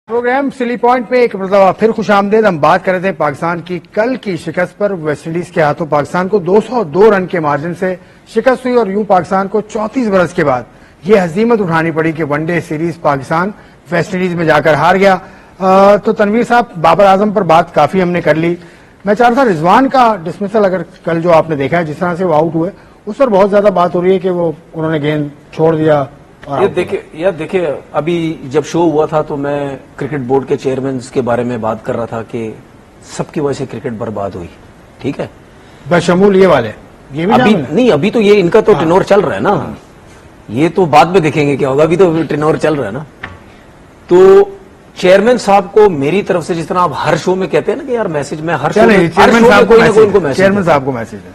Programme silly point में एक मरतबा फिर खुशामदीद। हम बात कर रहे थे पाकिस्तान की कल की शिकस्त पर। वेस्टइंडीज के हाथों पाकिस्तान को 202 रन के मार्जिन से शिकस्त हुई और यूं पाकिस्तान को 34 बरस के बाद ये हजीमत उठानी पड़ी कि वनडे सीरीज पाकिस्तान वेस्टइंडीज में जाकर हार गया। तो तनवीर साहब, बाबर आजम पर बात काफी हमने कर ली। मैं चाह रहा था रिजवान का डिसमिसल, अगर कल जो आपने देखा है जिस तरह से वो आउट हुए, उस पर बहुत ज्यादा बात हो रही है कि वो उन्होंने गेंद छोड़ दिया। ये देखिए अभी जब शो हुआ था तो मैं क्रिकेट बोर्ड के चेयरमैन के बारे में बात कर रहा था कि सबकी वजह से क्रिकेट बर्बाद हुई। ठीक है, बशमूल ये वाले ये भी अभी नहीं, अभी तो ये इनका तो टेनोर चल रहा है ना। ये तो बाद में देखेंगे क्या होगा, अभी तो टेनोर चल रहा है ना। तो चेयरमैन साहब को मेरी तरफ से, जिस तरह आप हर शो में कहते हैं ना कि यार मैसेज, मैं हर शो में चेयरमैन साहब को मैसेज है।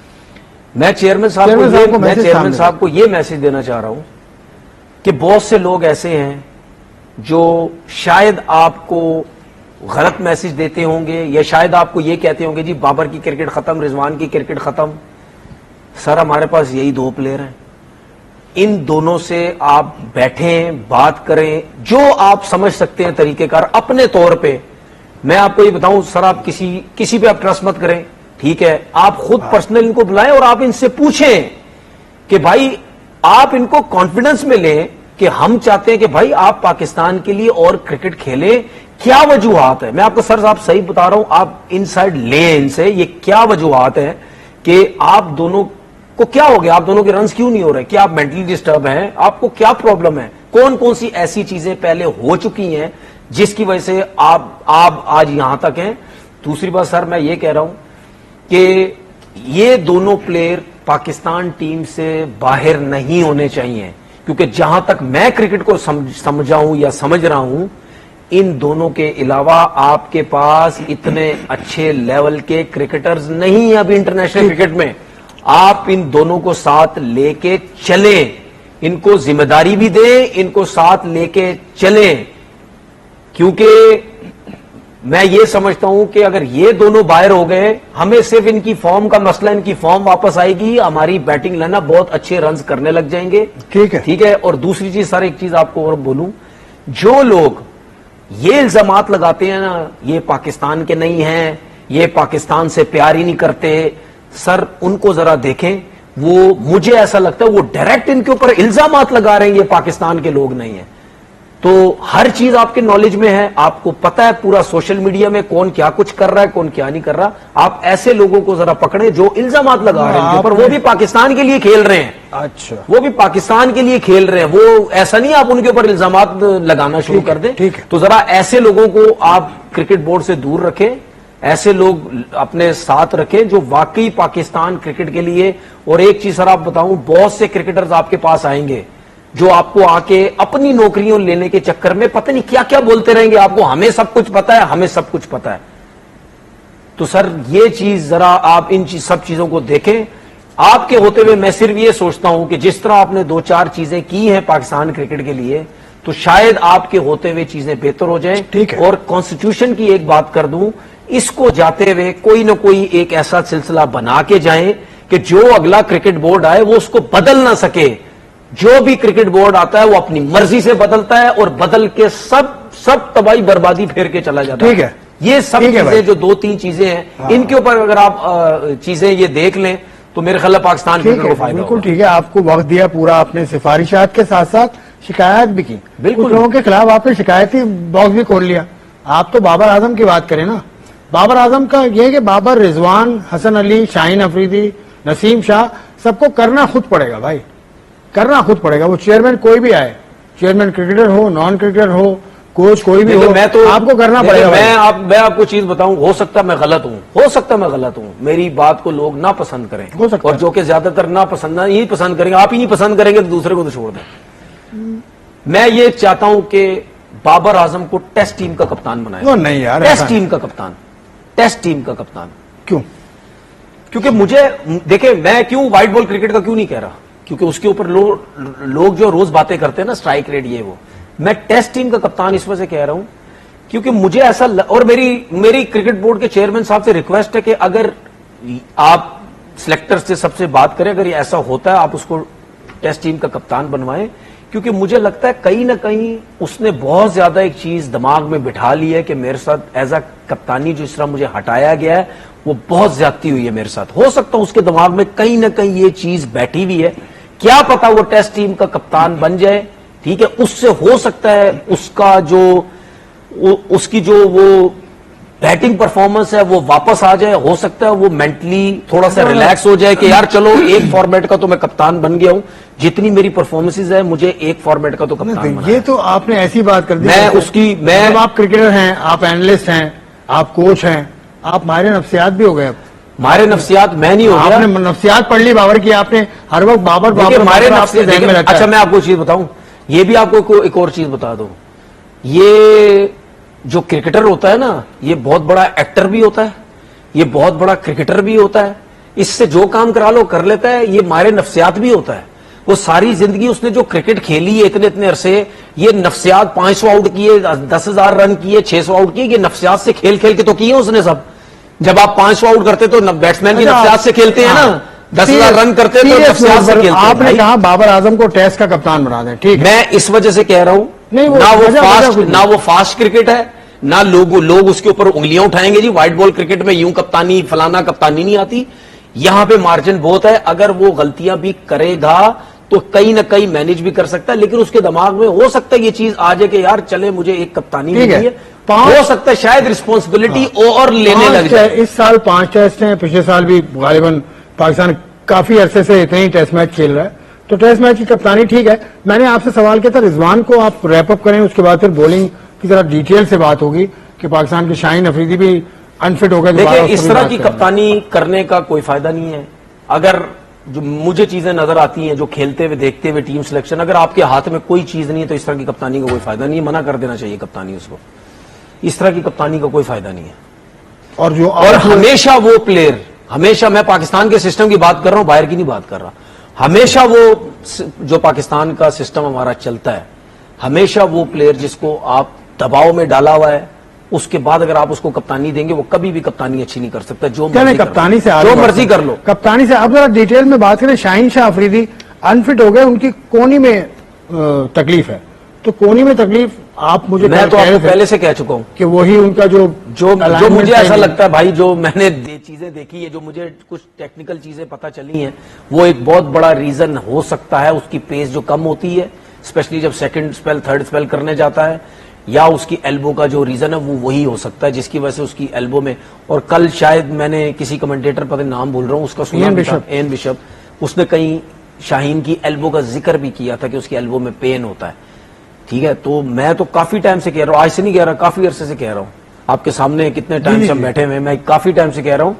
मैं चेयरमैन साहब को ये मैसेज देना चाह रहा हूं कि बहुत से लोग ऐसे हैं जो शायद आपको गलत मैसेज देते होंगे या शायद आपको ये कहते होंगे जी बाबर की क्रिकेट खत्म, रिजवान की क्रिकेट खत्म। सर, हमारे पास यही दो प्लेयर हैं, इन दोनों से आप बैठें, बात करें, जो आप समझ सकते हैं तरीकेकार अपने तौर पे। मैं आपको ये बताऊं सर, आप किसी पे आप ट्रस्ट मत करें, ठीक है। आप खुद पर्सनल इनको बुलाएं और आप इनसे पूछें कि भाई, आप इनको कॉन्फिडेंस में लें कि हम चाहते हैं कि भाई आप पाकिस्तान के लिए और क्रिकेट खेलें। क्या वजूहात है, मैं आपको सर साहब सही बता रहा हूं, आप इनसाइड लें इनसे, ये क्या वजूहात है कि आप दोनों को क्या हो गया, आप दोनों के रन्स क्यों नहीं हो रहे, क्या आप मेंटली डिस्टर्ब हैं, आपको क्या प्रॉब्लम है, कौन कौन सी ऐसी चीजें पहले हो चुकी हैं जिसकी वजह से आप आज यहां तक हैं। दूसरी बात सर, मैं ये कह रहा हूं कि ये दोनों प्लेयर पाकिस्तान टीम से बाहर नहीं होने चाहिए, क्योंकि जहां तक मैं क्रिकेट को समझाऊं या समझ रहा हूं, इन दोनों के अलावा आपके पास इतने अच्छे लेवल के क्रिकेटर्स नहीं है अभी इंटरनेशनल क्रिकेट में। आप इन दोनों को साथ लेके चलें, इनको जिम्मेदारी भी दें, इनको साथ लेके चलें, क्योंकि मैं ये समझता हूं कि अगर ये दोनों बाहर हो गए, हमें सिर्फ इनकी फॉर्म का मसला, इनकी फॉर्म वापस आएगी, हमारी बैटिंग लाइनअप बहुत अच्छे रन्स करने लग जाएंगे। ठीक है। और दूसरी चीज सर, एक चीज आपको और बोलूं, जो लोग ये इल्जामात लगाते हैं ना, ये पाकिस्तान के नहीं हैं, ये पाकिस्तान से प्यार ही नहीं करते, सर उनको जरा देखें। वो, मुझे ऐसा लगता है वो डायरेक्ट इनके ऊपर इल्जामात लगा रहे हैं, ये पाकिस्तान के लोग नहीं है। तो हर चीज आपके नॉलेज में है, आपको पता है पूरा सोशल मीडिया में कौन क्या कुछ कर रहा है, कौन क्या नहीं कर रहा। आप ऐसे लोगों को जरा पकड़े जो इल्जामात लगा रहे हैं, पर वो भी पाकिस्तान के लिए खेल रहे हैं। अच्छा, वो भी पाकिस्तान के लिए खेल रहे हैं, वो ऐसा नहीं आप उनके ऊपर इल्जामात लगाना शुरू कर दें। ठीक है। तो जरा ऐसे लोगों को आप क्रिकेट बोर्ड से दूर रखें, ऐसे लोग अपने साथ रखें जो वाकई पाकिस्तान क्रिकेट के लिए। और एक चीज सर आप बताऊं, बहुत से क्रिकेटर्स आपके पास आएंगे जो आपको आके अपनी नौकरियों लेने के चक्कर में पता नहीं क्या क्या बोलते रहेंगे आपको, हमें सब कुछ पता है, हमें सब कुछ पता है। तो सर ये चीज जरा आप इन सब चीजों को देखें। आपके होते हुए मैं सिर्फ ये सोचता हूं कि जिस तरह आपने 2-4 चीजें की हैं पाकिस्तान क्रिकेट के लिए, तो शायद आपके होते हुए चीजें बेहतर हो जाएं। ठीक है। और कॉन्स्टिट्यूशन की एक बात कर दूं, इसको जाते हुए कोई ना कोई एक ऐसा सिलसिला बना के जाएं कि जो अगला क्रिकेट बोर्ड आए वो उसको बदल ना सके। जो भी क्रिकेट बोर्ड आता है वो अपनी मर्जी से बदलता है और बदल के सब तबाही बर्बादी फेर के चला जाता है। ठीक है। ये सब चीजें जो 2-3 चीजें हैं, इनके ऊपर अगर आप चीजें ये देख लें तो मेरे ख्याल पाकिस्तान क्रिकेट को फायदा बिल्कुल ठीक है। आपको वक्त दिया पूरा, आपने सिफारिशात के साथ साथ शिकायत भी की। बिल्कुल, लोगों के खिलाफ आपने शिकायती बॉक्स भी खोल लिया। आप तो बाबर आजम की बात करें ना, बाबर आजम का यह है कि बाबर, रिजवान, हसन अली, शाहीन अफरीदी, नसीम शाह, सबको करना खुद पड़ेगा भाई, करना खुद पड़ेगा। वो चेयरमैन कोई भी आए, चेयरमैन क्रिकेटर हो, नॉन क्रिकेटर हो, कोच कोई भी हो, मैं तो आपको करना पड़ेगा। मैं आपको चीज बताऊं, हो सकता है मैं गलत हूं, मेरी बात को लोग ना पसंद करें, हो सकता और जो कि ज्यादातर ना पसंद करेंगे, आप ही नहीं पसंद करेंगे तो दूसरे को तो छोड़ दें। मैं ये चाहता हूं कि बाबर आजम को टेस्ट टीम का कप्तान बनाया। नहीं यार, टेस्ट टीम का कप्तान क्यों? क्योंकि मुझे देखे, मैं क्यों व्हाइट बॉल क्रिकेट का क्यों नहीं कह रहा, क्योंकि उसके ऊपर लोग जो रोज बातें करते हैं ना, स्ट्राइक रेट ये वो, मैं टेस्ट टीम का कप्तान इस वजह से कह रहा हूं क्योंकि मुझे ऐसा और मेरी क्रिकेट बोर्ड के चेयरमैन साहब से रिक्वेस्ट है कि अगर आप सिलेक्टर से सबसे बात करें, अगर ये ऐसा होता है आप उसको टेस्ट टीम का कप्तान बनवाएं, क्योंकि मुझे लगता है कहीं ना कहीं उसने बहुत ज्यादा एक चीज दिमाग में बिठा ली है कि मेरे साथ एज अ कप्तानी जो इस तरह मुझे हटाया गया है वो बहुत ज्यादती हुई है मेरे साथ। हो सकता है उसके दिमाग में कहीं ना कहीं ये चीज बैठी हुई है, क्या पता वो टेस्ट टीम का कप्तान बन जाए, ठीक है, उससे हो सकता है उसका जो उसकी जो वो बैटिंग परफॉर्मेंस है वो वापस आ जाए, हो सकता है वो मेंटली थोड़ा सा रिलैक्स हो जाए कि यार चलो एक फॉर्मेट का तो मैं कप्तान बन गया हूं, जितनी मेरी परफॉर्मेंसेस है मुझे एक फॉर्मेट का तो कप्तान ये तो आपने ऐसी बात कर दी। मैं आप क्रिकेटर हैं, आप एनालिस्ट हैं, आप कोच हैं, आप माहिर नफ्सियात भी हो गए। माहिर नफ्सियात मैं नहीं हो गया, आपने नफ्सियात पढ़ ली बाबर की, आपने हर वक्त बाबर माहिर नफ्सियात। अच्छा मैं आपको चीज बताऊं, ये भी आपको एक और चीज बता दूं, ये जो क्रिकेटर होता है ना ये बहुत बड़ा एक्टर भी होता है, ये बहुत बड़ा क्रिकेटर भी होता है, इससे जो काम करा लो कर लेता है, ये माहिर नफ्सियात भी होता है। वो सारी जिंदगी उसने जो क्रिकेट खेली है इतने इतने अरसे, ये नफ्सियात 500 आउट किए, 10,000 रन किए, 600 आउट किए, ये नफ्सियात से खेल खेल के तो किए उसने सब। जब आप 500 आउट करते तो बैट्समैन की नफ्सियात से खेलते हैं ना, 10,000 रन करते तो नफ्सियात से खेलते हैं। आपने कहा बाबर आजम को टेस्ट का कप्तान बना दें, ठीक है, मैं इस वजह से कह रहा हूं ना वो फास्ट क्रिकेट है, ना लोग उसके ऊपर उंगलियां उठाएंगे जी व्हाइट बॉल क्रिकेट में यूं कप्तानी फलाना कप्तानी नहीं आती, यहां पे मार्जिन बहुत है, अगर वो गलतियां भी करेगा तो कहीं ना कहीं मैनेज भी कर सकता है, लेकिन उसके दिमाग में हो सकता है ये चीज आ जाए कि यार चले मुझे एक कप्तानी मिली है, हो सकता है शायद रिस्पॉन्सिबिलिटी और लेने लग जाए। इस साल 5 टेस्ट हैं, पिछले साल भी गालिबन पाकिस्तान काफी अरसे से इतने ही टेस्ट मैच खेल रहा है, तो टेस्ट मैच की कप्तानी ठीक है। मैंने आपसे सवाल किया था रिजवान को आप रैप अप करें, उसके बाद फिर बॉलिंग की जरा डिटेल से बात होगी कि पाकिस्तान के शाहीन अफरीदी भी अनफिट हो गए। देखिए इस तरह की कप्तानी करने का कोई फायदा नहीं है। अगर जो मुझे चीजें नजर आती हैं जो खेलते हुए देखते हुए टीम सिलेक्शन, अगर आपके हाथ में कोई चीज नहीं है तो इस तरह की कप्तानी का कोई फायदा नहीं है, मना कर देना चाहिए कप्तानी उसको, इस तरह की कप्तानी का कोई फायदा नहीं है। और हमेशा वो प्लेयर, हमेशा मैं पाकिस्तान के सिस्टम की बात कर रहा हूं, बाहर की नहीं बात कर रहा, हमेशा वो जो पाकिस्तान का सिस्टम हमारा चलता है, हमेशा वो प्लेयर जिसको आप दबाव में डाला हुआ है उसके बाद अगर आप उसको कप्तानी देंगे वो कभी भी कप्तानी अच्छी नहीं कर सकता। जो कप्तानी से जो मर्जी कर लो, कप्तानी से। अब जरा डिटेल में बात करें, शाहीन शाह अफरीदी अनफिट हो गए, उनकी कोहनी में तकलीफ है, तो कोहनी में तकलीफ आप मुझे मैं तो आपको पहले से कह चुका हूं कि वही उनका जो मुझे ऐसा लगता है भाई, जो मैंने चीजें देखी है, जो मुझे कुछ टेक्निकल चीजें पता चली हैं, वो एक बहुत बड़ा रीजन हो सकता है उसकी पेस जो कम होती है, स्पेशली जब सेकंड स्पेल थर्ड स्पेल करने जाता है, या उसकी एल्बो का जो रीजन है वो वही हो सकता है जिसकी वजह से उसकी एल्बो में। और कल शायद मैंने किसी कमेंटेटर पता नाम भूल रहा हूं उसका सुना, एन बिशप, उसने कहीं शाहीन की एल्बो का जिक्र भी किया था कि उसकी एल्बो में पेन होता है, ठीक है। तो मैं तो काफी टाइम से कह रहा हूं, आज से नहीं कह रहा, काफी अरसे से कह रहा हूं, आपके सामने कितने टाइम से हम बैठे हुए, मैं काफी टाइम से कह रहा हूं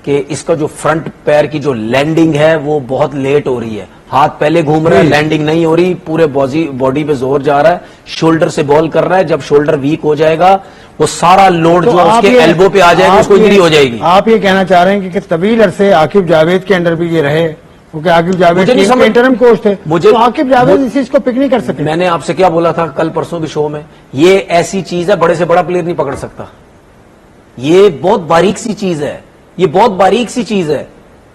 कि इसका जो फ्रंट पैर की जो लैंडिंग है वो बहुत लेट हो रही है, हाथ पहले घूम रहा है, लैंडिंग नहीं हो रही, पूरे बॉडी पे जोर जा रहा है, शोल्डर से बॉल कर रहा है, जब शोल्डर वीक हो जाएगा वो सारा लोड जो उसके एल्बो पे आ जाएगा उसको इंजरी हो जाएगी। आप ये कहना चाह रहे हैं कि तवील अरसे आकिब जावेद के अंडर भी ये रहे, क्योंकि आकिब जावेद इंटरिम कोच थे, मुझे तो आकिब जावेद इस चीज को पिक नहीं कर सके। मैंने आपसे क्या बोला था कल परसों भी शो में, ये ऐसी चीज है बड़े से बड़ा प्लेयर नहीं पकड़ सकता, ये बहुत बारीक सी चीज है, ये बहुत बारीक सी चीज है,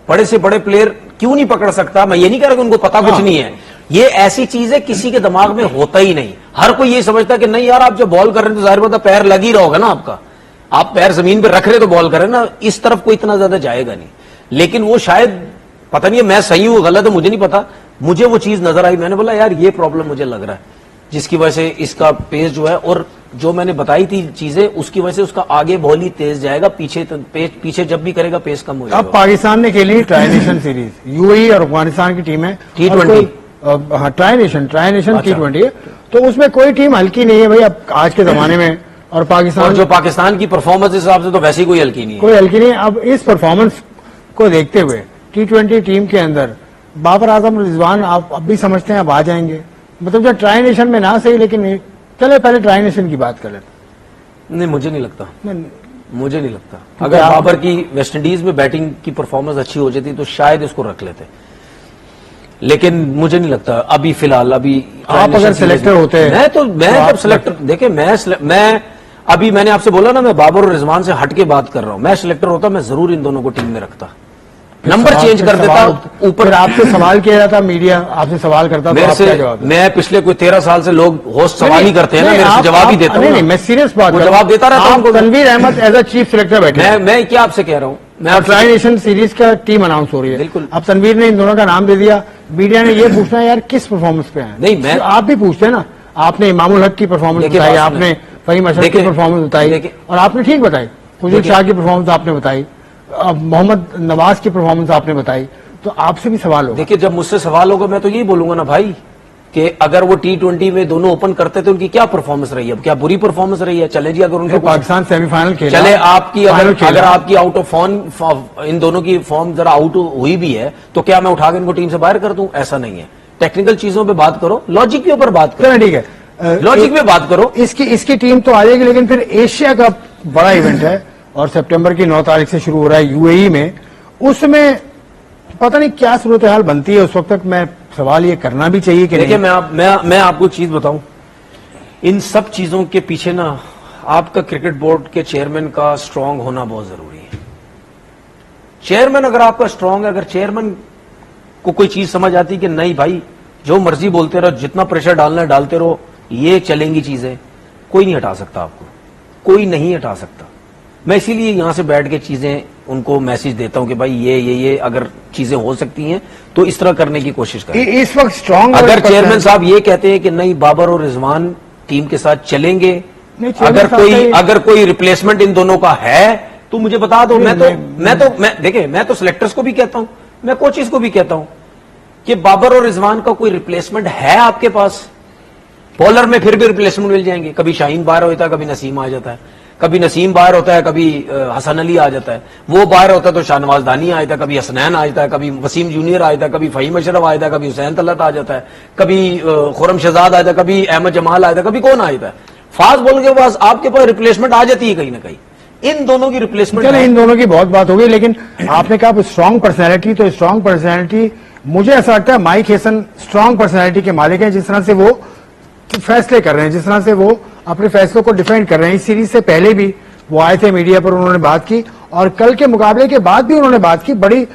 बड़े से बड़े प्लेयर क्यों नहीं पकड़ सकता। मैं ये नहीं कह रहा कि उनको पता कुछ नहीं है, ये ऐसी चीज है किसी के दिमाग में होता ही नहीं। हर कोई ये समझता है कि नहीं यार आप जब बॉल कर रहे हैं तो जाहिर बात है पैर लग ही रहा होगा ना आपका, आप पैर जमीन पे रख रहे तो बॉल कर रहे ना, इस तरफ कोई इतना ज्यादा जाएगा नहीं। लेकिन वो शायद पता नहीं है मैं सही हूं गलत है मुझे नहीं पता, मुझे वो चीज नजर आई, मैंने बोला यार ये प्रॉब्लम मुझे लग रहा है जिसकी वजह से इसका पेस जो है, और जो मैंने बताई थी चीजें उसकी वजह से उसका आगे बॉल ही तेज जाएगा, पीछे जब भी करेगा पेस कम हो जाएगा। अब पाकिस्तान ने खेली ट्राई नेशन सीरीज, यूएई और अफगानिस्तान की टीम है, T20 ट्राई नेशन T20 है, तो उसमें कोई टीम हल्की नहीं है भाई अब आज के जमाने में। और पाकिस्तान जो पाकिस्तान की परफॉर्मेंस हिसाब से तो वैसी कोई हल्की नहीं है, कोई हल्की नहीं। अब इस परफॉर्मेंस को देखते हुए T20 टीम के अंदर बाबर आजम रिजवान आप अब भी समझते हैं अब आ जाएंगे, मतलब जो ट्राई नेशन में ना सही, लेकिन चले पहले ट्राई नेशन की बात करें। नहीं मुझे नहीं लगता, मुझे नहीं लगता। अगर बाबर की वेस्टइंडीज में बैटिंग की परफॉर्मेंस अच्छी हो जाती तो शायद इसको रख लेते, लेकिन मुझे नहीं लगता अभी फिलहाल। अभी आप अगर सिलेक्टर होते हैं मैं जब सिलेक्टर देखिए मैं अभी मैंने आपसे बोला ना मैं बाबर और रिजवान से हट के बात कर रहा हूं, मैं सिलेक्टर होता मैं जरूर इन दोनों को टीम में रखता, नंबर चेंज कर देता ऊपर। आपसे सवाल किया जाता, मीडिया आपसे सवाल करता, तो आप क्या जवाब? मैं पिछले कोई 13 साल से लोग होस्ट सवाल ही करते हैं ना, मेरे से जवाब ही देता हूँ। नहीं, मैं सीरियस बात जवाब देता रहता हूँ। Tanveer Ahmed as a chief selector बैठे, मैं क्या आपसे कह रहा हूँ, मैं ट्राई नेशन सीरीज का टीम अनाउंस हो रही है। बिल्कुल। अब तनवीर ने इन दोनों का नाम दे दिया, मीडिया ने ये पूछना है यार किस परफॉर्मेंस पे है। नहीं, मैं आप भी पूछते हैं ना, आपने इमामुल हक की परफॉर्मेंस बताई, आपने फहीम अशरफ की परफॉर्मेंस बताई, और आपने ठीक बताई। खुशीद शाह की परफॉर्मेंस आपने बताई, मोहम्मद नवाज की परफॉर्मेंस आपने बताई, तो आपसे भी सवाल होगा। देखिए, जब मुझसे सवाल होगा मैं तो यही बोलूंगा ना भाई, कि अगर वो T20 में दोनों ओपन करते थे, उनकी क्या परफॉर्मेंस रही है, क्या बुरी परफॉर्मेंस रही है? चले जी, अगर उनको पाकिस्तान सेमीफाइनल खेला, चले आपकी अगर आपकी आउट ऑफ फॉर्म, इन दोनों की फॉर्म जरा आउट हुई भी है, तो क्या मैं उठा के इनको टीम से बाहर कर दूं? ऐसा नहीं है। टेक्निकल चीजों पे बात करो, लॉजिक के ऊपर बात करो। ठीक है, लॉजिक पे बात करो। इसकी टीम तो आ जाएगी, लेकिन फिर एशिया का बड़ा इवेंट है और सितंबर की 9 तारीख से शुरू हो रहा है यूएई में। उसमें पता नहीं क्या सूरत हाल बनती है उस वक्त तक। मैं सवाल ये करना भी चाहिए कि देखिए, मैं आपको चीज बताऊं, इन सब चीजों के पीछे ना आपका क्रिकेट बोर्ड के चेयरमैन का स्ट्रांग होना बहुत जरूरी है। चेयरमैन अगर आपका स्ट्रांग है, अगर चेयरमैन को कोई चीज समझ आती कि नहीं भाई जो मर्जी बोलते रहो, जितना प्रेशर डालना है डालते रहो, ये चलेंगी चीजें, कोई नहीं हटा सकता आपको, कोई नहीं हटा सकता। मैं इसीलिए यहां से बैठ के चीजें उनको मैसेज देता हूं कि भाई ये अगर चीजें हो सकती हैं तो इस तरह करने की कोशिश करें। इस वक्त स्ट्रांग अगर चेयरमैन साहब ये कहते हैं कि नहीं बाबर और रिजवान टीम के साथ चलेंगे, अगर कोई रिप्लेसमेंट इन दोनों का है तो मुझे बता दो। मैं तो सिलेक्टर्स को भी कहता हूं, मैं कोचेस को भी कहता हूं कि बाबर और रिजवान का कोई रिप्लेसमेंट है आपके पास। बॉलर में फिर भी रिप्लेसमेंट मिल जाएंगे, कभी शाहीन बाहर होता है, कभी नसीम आ जाता है, कभी नसीम बाहर होता है, कभी हसन अली आ जाता है, वो बाहर होता है तो शाहनवाज दानी आ जाता है, कभी हसनैन आ जाता है, कभी वसीम जूनियर आ जाता है, कभी फहीम अशरफ आ जाता है, कभी हुसैन तलत आ जाता है, कभी खुरम शहजाद आ जाता है, कभी अहमद जमाल आ जाता है, कभी कौन आ जाता है। फास्ट बॉलर के पास आपके पास रिप्लेसमेंट आ जाती है कहीं ना कहीं। इन दोनों की रिप्लेसमेंट, इन दोनों की बहुत बात हो गई, लेकिन आपने कहा स्ट्रांग पर्सनैलिटी, तो स्ट्रांग पर्सनैलिटी मुझे ऐसा लगता है माइक हेसन स्ट्रांग पर्सनैलिटी के मालिक हैं। जिस तरह से वो फैसले कर रहे हैं, जिस तरह से वो अपने फैसलों को डिफेंड कर रहे हैं। इस सीरीज से पहले भी वो आए थे मीडिया पर, उन्होंने बात की, और कल के मुकाबले के बाद भी उन्होंने बात की। बड़ी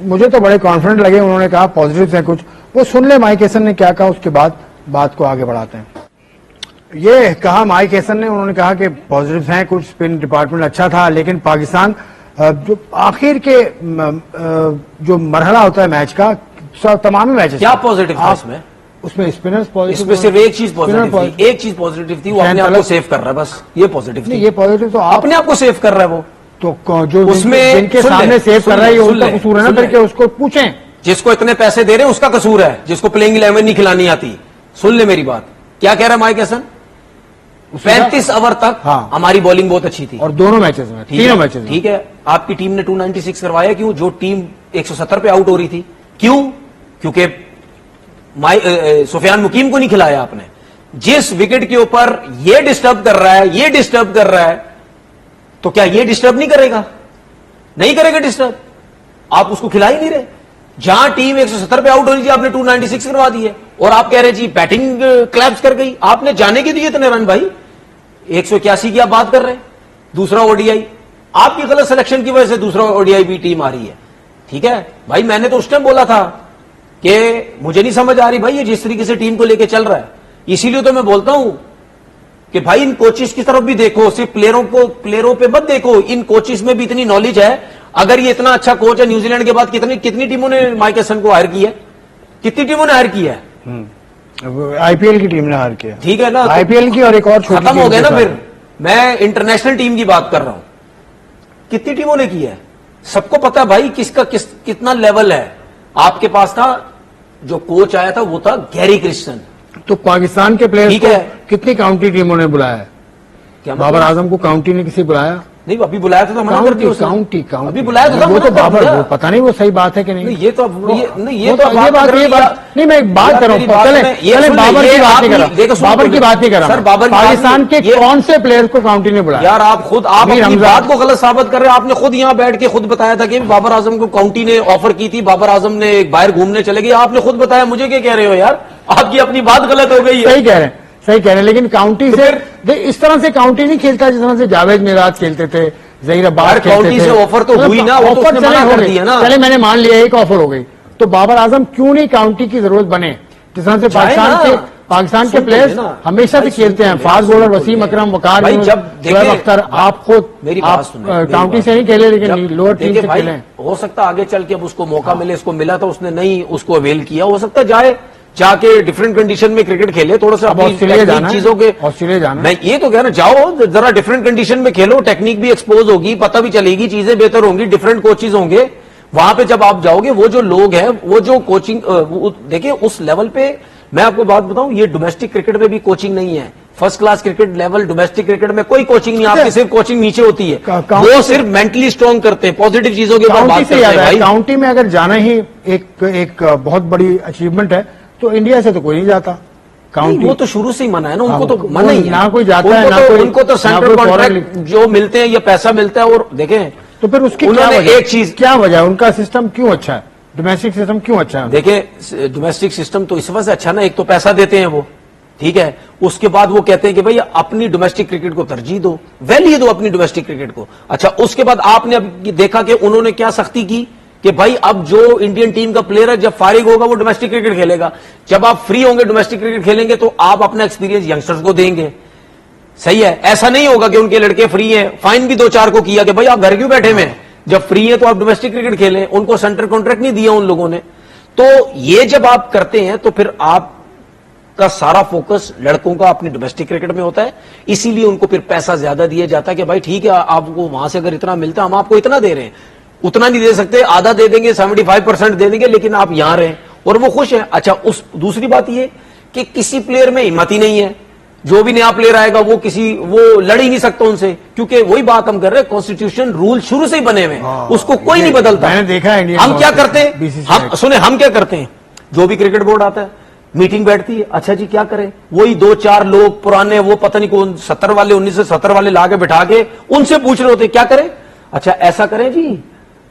मुझे तो बड़े कॉन्फिडेंट लगे। उन्होंने कहा पॉजिटिव्स हैं कुछ, वो सुन ले माइक हेसन ने क्या कहा, उसके बाद बात को आगे बढ़ाते हैं। ये कहा माइक हेसन ने, उन्होंने कहा कि पॉजिटिव्स हैं कुछ, स्पिन डिपार्टमेंट अच्छा था, लेकिन पाकिस्तान जो आखिर के जो मरहला होता है मैच का, तमाम मैचेस क्या पॉजिटिव था इसमें? उसमें स्पिनर्स पॉजिटिव, इसमें सिर्फ एक चीज पॉजिटिव थी, एक चीज पॉजिटिव थी, वो अपने आप को सेव कर रहा है, बस ये पॉजिटिव थी। ये पॉजिटिव तो अपने आप को सेव कर रहा है वो, तो जो उसमें जिनके सामने सेव कर रहा है उनका कसूर है ना, फिर के उसको पूछें। जिसको इतने पैसे दे रहे हैं उसका कसूर है, जिसको प्लेइंग 11 नहीं खिलानी आती। सुन ले मेरी बात, क्या कह रहा है माइक हेसन? 35 ओवर तक हमारी बॉलिंग बहुत अच्छी थी, और दोनों मैचेस में, तीनों मैचेस में। ठीक है, आपकी टीम ने 296 करवाया, क्यों? जो टीम 170 पे आउट हो रही थी, क्यों? क्योंकि सुफियान मुकीम को नहीं खिलाया आपने। जिस विकेट के ऊपर ये डिस्टर्ब कर रहा है, ये डिस्टर्ब कर रहा है, तो क्या ये डिस्टर्ब नहीं करेगा? नहीं करेगा डिस्टर्ब, आप उसको खिला ही नहीं रहे। जहां टीम 170 पे आउट हो रही थी आपने 296 करवा दी है, और आप कह रहे जी बैटिंग क्लैप्स कर गई। आपने जाने के दिए इतने रन भाई, 181 की आप बात कर रहे हैं। दूसरा ओडीआई आपकी गलत सिलेक्शन की वजह से दूसरा ओडीआई भी टीम आ रही है। ठीक है भाई, मैंने तो उस टाइम बोला था कि मुझे नहीं समझ आ रही भाई ये जिस तरीके से टीम को लेके चल रहा है। इसीलिए तो मैं बोलता हूं कि भाई इन कोचेस की तरफ भी देखो, सिर्फ प्लेयरों पे मत देखो, इन कोचेस में भी इतनी नॉलेज है। अगर ये इतना अच्छा कोच है, न्यूजीलैंड के बाद कितनी टीमों ने माइक हेसन को हायर किया है? कितनी टीमों ने हायर किया है? आईपीएल की टीम ने हायर किया, ठीक है ना, आईपीएल की और एक और खत्म हो गया ना। फिर मैं इंटरनेशनल टीम की बात कर रहा हूं, कितनी टीमों ने किया है? सबको पता है भाई किसका कितना लेवल है। आपके पास था, जो कोच आया था वो था गैरी क्रिस्टन। तो पाकिस्तान के प्लेयर्स को कितनी काउंटी टीमों ने बुलाया है? क्या बाबर आजम को काउंटी ने किसी बुलाया? नहीं, अभी बुलाया था तो मना कर दिया। काउंटी अभी बुलाया था, वो तो बाबर, वो पता नहीं वो सही बात है कि नहीं। ये तो बात नहीं, मैं एक बात कर रहा हूँ, चले बाबर की बात नहीं कर रहा, बाबर की बात नहीं कर रहा। पाकिस्तान के कौन से प्लेयर्स को काउंटी ने बुलाया? यार आप खुद अपनी बात को गलत साबित कर रहे हैं। आपने खुद यहाँ बैठ के खुद बताया था कि बाबर आजम को काउंटी ने ऑफर की थी, बाबर आजम ने बाहर घूमने चले गए। आपने खुद बताया, मुझे क्या कह रहे हो यार? आपकी अपनी बात गलत हो गई है। सही कह रहे हैं, सही कह रहे हैं, लेकिन काउंटी से इस तरह से काउंटी नहीं खेलता जिस तरह से जावेद मिराज खेलते थे, जहीर अब्बास हर खेलते काउंटी थे। से ऑफर तो हुई ना, वो तो ऑफर उसने चले मना हो कर गए। दिया ना। चले मैंने मान लिया एक ऑफर हो गई, तो बाबर आजम क्यों नहीं काउंटी की जरूरत बने? जिस तरह से पाकिस्तान के सुन तो प्लेयर्स लेना। हमेशा से भाई सुन खेलते तो हैं, लेना, फास्ट सुन बॉलर तो वसीम लेना। अकरम, वकार भाई यूनुस, जब शुएब देखें, अख्तर, आप खुद मेरी आप बात सुने, मेरी काउंटी बात से नहीं खेले, लेकिन जब लोअर टीम देखिए से भाई, खेले हैं। हो सकता है आगे चल के अब उसको मौका मिले, इसको मिला तो उसने नहीं उसको अवेल किया, हो सकता है जाए जाके डिफरेंट कंडीशन में क्रिकेट खेले, थोड़ा सा अब अपनी ऑस्ट्रेलिया टेक्निक जाना है, चीजों के। ऑस्ट्रेलिया जाना है। मैं ये तो कह रहा हूं, जाओ जरा डिफरेंट कंडीशन में खेलो, टेक्निक भी एक्सपोज होगी, पता भी चलेगी, चीजें बेहतर होंगी, डिफरेंट कोचेज होंगे वहां पे। जब आप जाओगे, वो जो लोग हैं, वो जो कोचिंग, देखिए उस लेवल पे मैं आपको बात बताऊं, ये डोमेस्टिक क्रिकेट में भी कोचिंग नहीं है। First class cricket level domestic cricket में कोई कोचिंग नहीं, आपकी सिर्फ कोचिंग नीचे होती है। वो सिर्फ मेंटली स्ट्रांग करते हैं, पॉजिटिव चीजों के ऊपर बात करते हैं भाई। काउंटी में अगर जाना ही एक बहुत बड़ी अचीवमेंट है, तो इंडिया से तो कोई नहीं जाता काउंटी। वो तो शुरू से ही मना है ना, उनको तो वो मना ही है। ना कोई जाता है, ना कोई, उनको तो ना सेंट्रल कोई कॉन्ट्रैक्ट जो मिलते हैं या पैसा मिलता है। और देखें, तो फिर उसकी क्या उन्होंने वजह, एक चीज, क्या वजह है? उनका सिस्टम क्यों अच्छा है? डोमेस्टिक सिस्टम क्यों अच्छा है? देखिए डोमेस्टिक सिस्टम तो इस वजह से अच्छा ना, एक तो पैसा देते हैं वो, ठीक है, उसके बाद वो कहते हैं कि भाई अपनी डोमेस्टिक क्रिकेट को तरजीह दो, वैल्यू दो अपनी डोमेस्टिक क्रिकेट को। अच्छा, उसके बाद आपने अब देखा कि उन्होंने क्या सख्ती की कि भाई अब जो इंडियन टीम का प्लेयर है, जब फारिग होगा वो डोमेस्टिक क्रिकेट खेलेगा। जब आप फ्री होंगे डोमेस्टिक क्रिकेट खेलेंगे तो आप अपना एक्सपीरियंस यंगस्टर्स को देंगे। सही है, ऐसा नहीं होगा कि उनके लड़के फ्री हैं, फाइन भी 2-4 को किया कि भाई आप घर क्यों बैठे में, जब फ्री है तो आप डोमेस्टिक क्रिकेट खेलें। उनको सेंट्रल कॉन्ट्रैक्ट नहीं दिया उन लोगों ने। तो ये जब आप करते हैं तो फिर आपका सारा फोकस लड़कों का अपनी डोमेस्टिक क्रिकेट में होता है, इसीलिए उनको फिर पैसा ज्यादा दिया जाता है कि भाई ठीक है, आपको वहां से अगर इतना मिलता है, हम आपको इतना दे रहे हैं, उतना नहीं दे सकते, आधा दे देंगे, 75% दे देंगे, लेकिन आप यहां रहें, और वो खुश है। अच्छा, उस दूसरी बात ये कि किसी प्लेयर में हिम्मत ही नहीं है, जो भी नया प्लेयर आएगा वो लड़ ही नहीं सकता उनसे, क्योंकि वही बात हम कर रहे हैं, कॉन्स्टिट्यूशन रूल शुरू से ही बने हुए हैं, उसको कोई नहीं बदलता। मैंने देखा है इंडियन हम क्या करते हैं, BCCI हम क्या करते हैं, जो भी क्रिकेट बोर्ड आता है, मीटिंग बैठती है, अच्छा जी क्या करें, वही 2-4 लोग पुराने, वो पता नहीं कौन 70 वाले 1970 वाले लाके बिठा के उनसे पूछ रहे होते क्या करें। अच्छा ऐसा करें जी,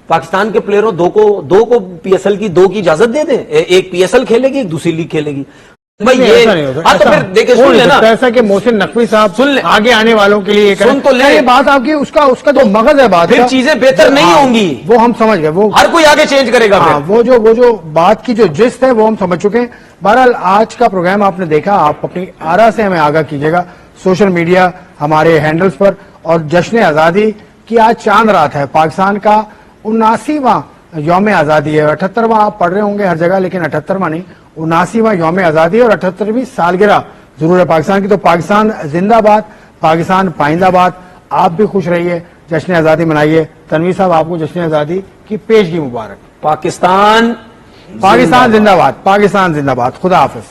पाकिस्तान के प्लेयरों दो को PSL की 2 की इजाजत दे दें, एक PSL खेलेगी, एक दूसरी लीग खेलेगी। भाई ये हाँ, तो फिर देखिए, सुन लेना, ऐसा कि मोहसिन नकवी साहब सुन ले, आगे आने वालों के लिए सुन तो ले, ये बात आपकी, उसका जो मगज है बात, फिर चीजें बेहतर नहीं होंगी, वो हम समझ गए, वो हर कोई आगे चेंज करेगा। हाँ, वो जो बात की जो जिस्त है वो हम समझ चुके हैं। बहरहाल आज का प्रोग्राम आपने देखा, आप अपनी आरा से हमें आगाह कीजिएगा सोशल मीडिया, हमारे हैंडल्स पर। और जश्न आजादी की आज चांद रात है, पाकिस्तान का 79वां यौम आजादी है। 78वां आप पढ़ रहे होंगे हर जगह, लेकिन 78वां नहीं, 79वां यौम आजादी और 78वीं सालगिरह जरूर है पाकिस्तान की। तो पाकिस्तान जिंदाबाद, पाकिस्तान पाइंदाबाद। आप भी खुश रहिए, जश्न आजादी मनाइए। तनवीर साहब, आपको जश्न आजादी की पेशगी मुबारक। पाकिस्तान जिंदाबाद, पाकिस्तान जिंदाबाद। खुदा हाफिज।